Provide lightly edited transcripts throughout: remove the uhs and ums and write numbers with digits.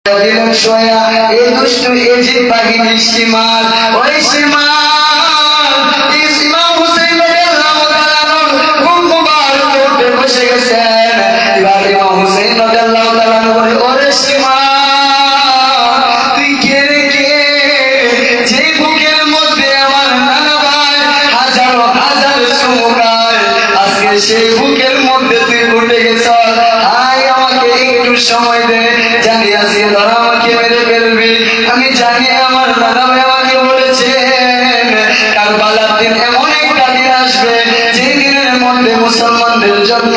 দিলেন সোয়া এই দুষ্ট এজিদ বাহিনীর সীমার ওই সীমার ইমাম হুসাইন রাদিয়াল্লাহু তাআলা খুব মুবারক উঠে বসে গেছেন। এবার ইমাম হুসাইন রাদিয়াল্লাহু তাআলা বলে, ওরে সীমা তুই কে রে কে, যে বুকের মধ্যে আমার নানা ভাই হাজারো হাজার চুমুকায়, আজকে সেই বুকের মধ্যে তুই উঠে গেছ। আয় আমাকে একটু সময় দে, জানি আজকে তোরা আমাকে মেরে ফেলবি। আমি জানি আমার নানা ভাই আমাকে বলেছেন কারবালার দিন এমন একটা দিন আসবে যে দিনের মধ্যে মুসলমানদের জন্য,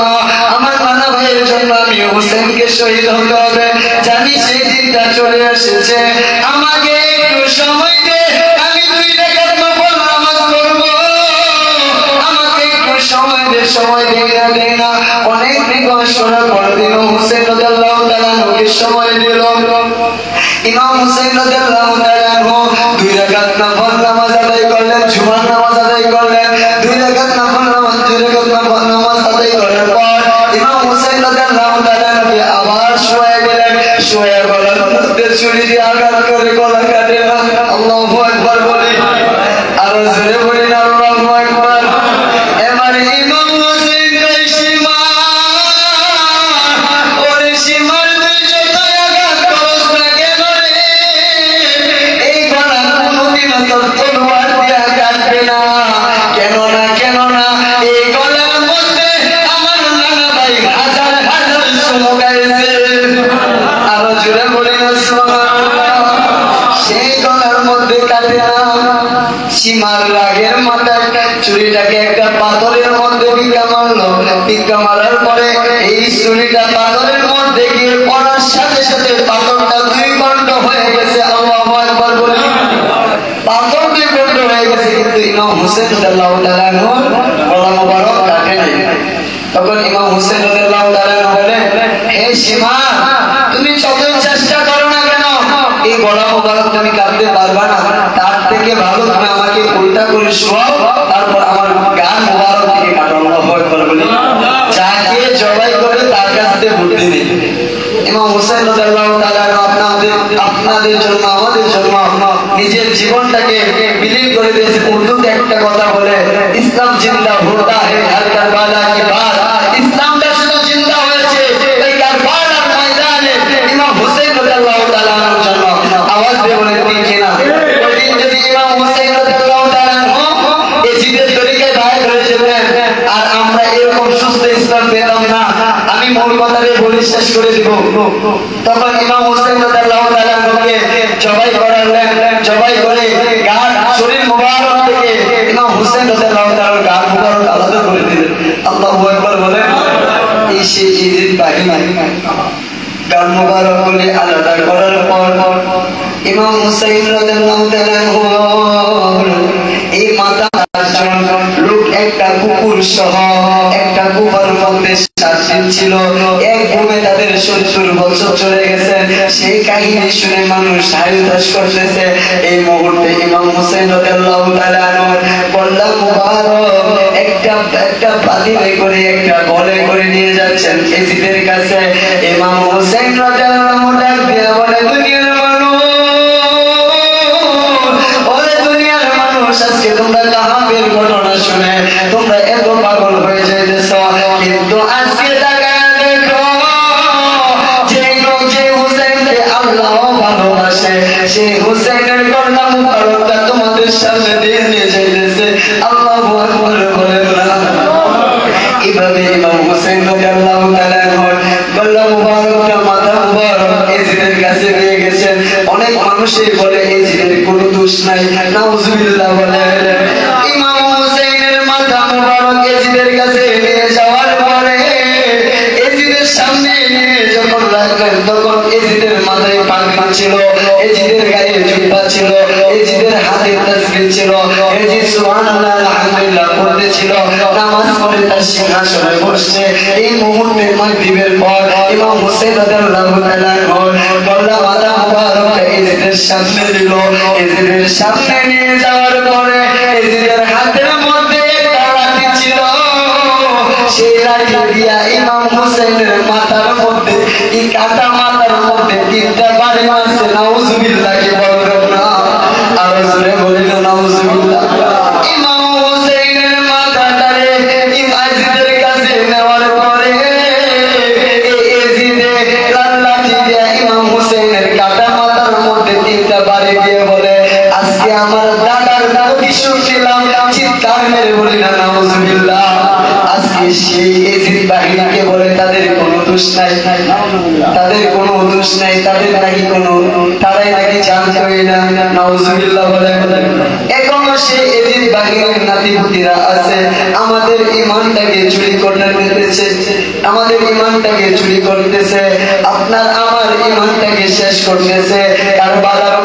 আমার নানা ভাইয়ের জন্য আমি হোসেনকে শহীদ হতে হবে। জানি সেই দিনটা চলে এসেছে, আমাকে একটু সময় দে, আমি 2 রাকাত নফল নামাজ পড়ব, আমাকে একটু সময় দে। সময় দেই না অনেক রিকোয়েস্ট করার পর ইমাম হুসাইন রাদিয়াল্লাহু তাআলা ওকে সময় দিল। ইমাম হুসাইন রাদিয়াল্লাহু তাআলা 2 রাকাত নফল নামাজ আদায় করলেন, জুমার নামাজ আদায় করলেন। 2 রাকাত নফল নামাজ, 2 রাকাত নফল নামাজ আদায় করার পর ইমাম হুসাইন রাদিয়াল্লাহু তাআলা আবার শুয়ে গেলেন। শুয়ে গলার মধ্যে ছুরি দিয়ে আঘাত করে গলা কাটে না। আল্লাহু আকবার বলি, আর জোরে বলি না আল্লাহু আকবার। এবারে ইমাম হুসাইন সীমা, ওরে সীমার তুই যত আঘাত করস না কেন রে, এই গলা কোনোদিনও তোর তলোয়ার দিয়ে কাটবে না। কেন না, কেন না, এই গলার মধ্যে আমার নানা ভাই হাজার হাজার চুমুকাইছে। আরো জোরে বলি না সুবহানাল্লাহ। সেই গলার মধ্যে কাটে না। সীমার রাগের মাথায় ছুরিটাকে একটা পাথরের মধ্যে ভিক্ষা মারলো। ভিক্ষা মারার পরে এই ছুরিটা পাথরের মধ্যে গিয়ে পড়ার সাথে সাথে পাথরটা 2 খণ্ড হয়ে গেছে। আল্লাহু আকবার বলে, পাথর 2 খণ্ড হয়ে গেছে, কিন্তু ইমাম হুসাইন রাদিয়াল্লাহু তাআলা গলা মোবারক কাটে নাই। তখন ইমাম হুসাইন রাদিয়াল্লাহু তাআলা বলে, হে সীমা, তুমি যতই চেষ্টা করো না কেন এই গলা মোবারক তুমি কাটতে পারবা না। তার থেকে ভালো তুমি আমাকে উল্টা করে শোয়াও, তারপর আমার গান মোবারক থেকে কাটো। আল্লাহু আকবার বলি, যাকে জবাই করে তার কাছ থেকে বুদ্ধি নেই। ইমাম হুসাইন রাদিয়াল্লাহু তাআলা আপনাদের জন্য, আমাদের জন্য নিজের জীবনটাকে বিলীন করে দিয়েছে। উর্দুতে একটা কথা বলে, ইসলাম জিন্দা হোতা है हर करबला के बाद। ইসলামটা শুধু জিন্দা হয়েছে এই কারবালার ময়দানে ইমাম হুসাইন রাদিয়াল্লাহু তাআলার জন্য। আওয়াজ দিয়ে বলে ঠিক কিনা? ওই দিন যদি ইমাম হুসাইন রাদিয়াল্লাহু তাআলা এজিদের তরিকায় বাইর হয়ে যেতেন আর আমরা এরকম সুস্থ ইসলাম পেতাম না। আমি মূল কথাটা বলে শেষ করে দিব। তখন ইমাম হুসাইন রাদিয়াল্লাহু তাআলাকে জবাই করালেন। জবাই করে গান শরীর মুবারক থেকে ইমাম হুসাইন রাদিয়াল্লাহু তাআলার গান মুবারক আলাদা করে দিলেন। আল্লাহু আকবার বলেন। এই সেই এজিদ বাহিনী গান মুবারক বলে আলাদা করার পর ইমাম হুসাইন রাদিয়াল্লাহু তাআলা এই মাথা লোক একটা কুকুর সহ একটা গুহার মধ্যে 7 দিন ছিল। এক ঘুমে তাদের 70 বছর চলে গেছে। সেই কাহিনী শুনে মানুষ হায়দাস করতেছে। এই মুহূর্তে ইমাম হুসাইন রাদিয়াল্লাহু তাআলা কল্লা মুবারক একটা পাতিলে করে একটা গলে করে নিয়ে যাচ্ছেন এজিদের কাছে। ইমাম হুসাইন রাদিয়াল্লাহু তাআলা দিয়ে বলে, দুনিয়ার মানুষ, ওরে দুনিয়ার মানুষ, আজকে তোমরা কাহাবের ঘটনা শুনে তোমরা এত পাগল হয়ে যাইতেছ, কিন্তু আজকে তাকায় দেখো যে হুসাইনকে আল্লাহ ভালোবাসে সেই হুসাইনের কন্যা মুবারকটা তোমাদের সামনে দিয়ে নিয়ে যাইতেছে। আল্লাহু আকবার বলেন না। এইভাবে ইমাম হুসাইন রাদিয়াল্লাহু তাআলা গলা মুবারকটা, মাথা মুবারক এজিদের কাছে নিয়ে গেছেন। অনেক মানুষই বলে এজিদের কোনো দোষ নাই, নাউজুবিল্লাহ বলে। ইমাম হুসাইনের মাথা মুবারক এজিদের কাছে নিয়ে যাওয়ার পরে এজিদের সামনে নিয়ে যখন রাখলেন তখন এজিদের মাথায় পাগড়ি ছিল, এজিদের গায়ে জুব্বা ছিল, এজিদের হাতে তাসবিহ ছিল। এজিদ সুবহানাল্লাহ আলহামদুলিল্লাহ পড়তেছিল, নামাজ পড়ে তার সিংহাসনে বসছে। এই মুহূর্তে মাগরিবের পর ইমাম হুসাইন রাদিয়াল্লাহু তাআলা গলা মাথা মুবারক এজিদের সামনে দিল। এজিদের সামনে নিয়ে যাওয়ার পরে এজিদের হাতের মধ্যে একটা লাঠি ছিল। সেই লাঠি দিয়া ইমাম হুসাইনের মাথার মধ্যে, এই কাটা মাথার মধ্যে 3টা বাড়ি দোষ নাই, তাদের কোনো দোষ নাই, তাদের নাকি কোনো, তারাই নাকি জানতোই না। নাউজুবিল্লাহ বলেন। এখনো সে এদিন বাগের নাতিপুতিরা আছে, আমাদের ইমানটাকে চুরি করে নিতেছে, আমাদের ইমানটাকে চুরি করতেছে, আপনার আমার ইমানটাকে শেষ করতেছে। কারবালার